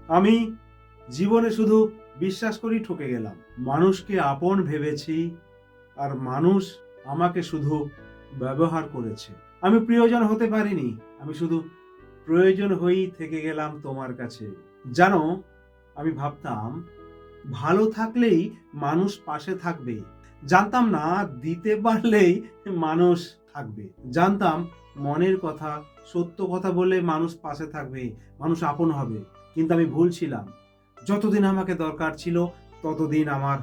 আমি জীবনে শুধু বিশ্বাস করেই ঠকে গেলাম। মানুষকে আপন ভেবেছি, আর মানুষ আমাকে শুধু ব্যবহার করেছে। আমি প্রিয়জন হতে পারিনি, আমি শুধু প্রয়োজন হয়েই থেকে গেলাম তোমার কাছে। জানো, আমি ভাবতাম ভালো থাকলেই মানুষ পাশে থাকবে। জানতাম না দিতে পারলেই মানুষ থাকবে। জানতাম মনের কথা, সত্য কথা বললে মানুষ পাশে থাকবে, মানুষ আপন হবে। কিন্তু আমি ভুল ছিলাম। যতদিন আমাকে দরকার ছিল ততদিন আমার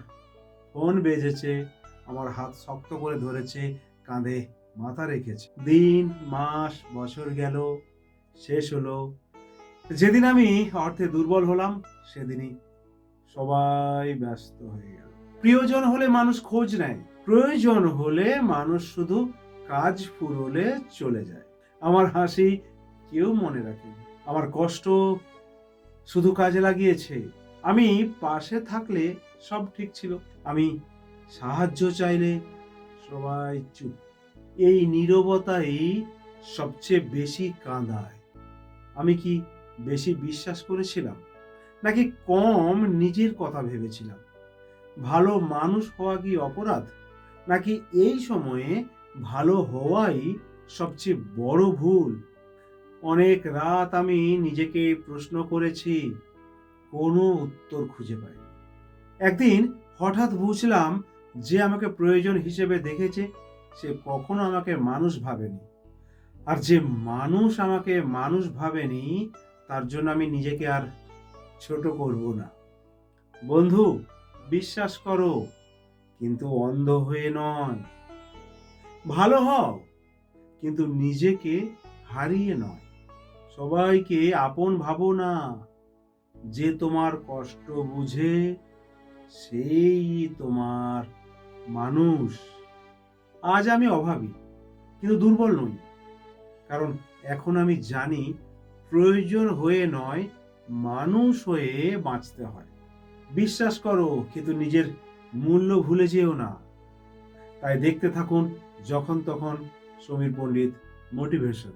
ফোন বেজেছে, আমার হাত শক্ত করে ধরেছে, কাঁধে মাথা রেখেছে। দিন, মাস, বছর গেল, শেষ হলো। যেদিন আমি অর্থে দুর্বল হলাম, সেদিনই সবাই ব্যস্ত হয়ে গেল। প্রিয়জন হলে মানুষ খোঁজ নেয়, প্রয়োজন হলে মানুষ শুধু কাজ ফুরোলে চলে যায়। আমার হাসি কেউ মনে রাখেনি, আমার কষ্ট শুধু কাজে লাগিয়েছে। আমি পাশে থাকলে সব ঠিক ছিল, আমি সাহায্য চাইলে সবাই চুপ। এই নীরবতাই সবচেয়ে বেশি কাঁদায়। আমি কি বেশি বিশ্বাস করেছিলাম, নাকি কম নিজের কথা ভেবেছিলাম? ভালো মানুষ হওয়া কি অপরাধ, নাকি এই সময়ে ভালো হওয়াই সবচেয়ে বড় ভুল? অনেক রাত আমি নিজেকে প্রশ্ন করেছি, কোনো উত্তর খুঁজে পাইনি। একদিন হঠাৎ বুঝলাম, যে আমাকে প্রয়োজন হিসেবে দেখেছে সে কখনো আমাকে মানুষ ভাবেনি। আর যে মানুষ আমাকে মানুষ ভাবেনি, তার জন্য আমি নিজেকে আর ছোট করব না। বন্ধু, বিশ্বাস করো, কিন্তু অন্ধ হয়ে নয়। ভালো হও, কিন্তু নিজেকে হারিয়ে নয়। সবাইকে আপন ভাবো না, যে তোমার কষ্ট বুঝে সেই তোমার মানুষ। আজ আমি অভাবী, কিন্তু দুর্বল নই। কারণ এখন আমি জানি প্রয়োজন হয়ে নয়, মানুষ হয়ে বাঁচতে হয়। বিশ্বাস করো, কিন্তু নিজের মূল্য ভুলে যেও না। তাই দেখতে থাকুন যখন তখন সমীর পণ্ডিত মোটিভেশন।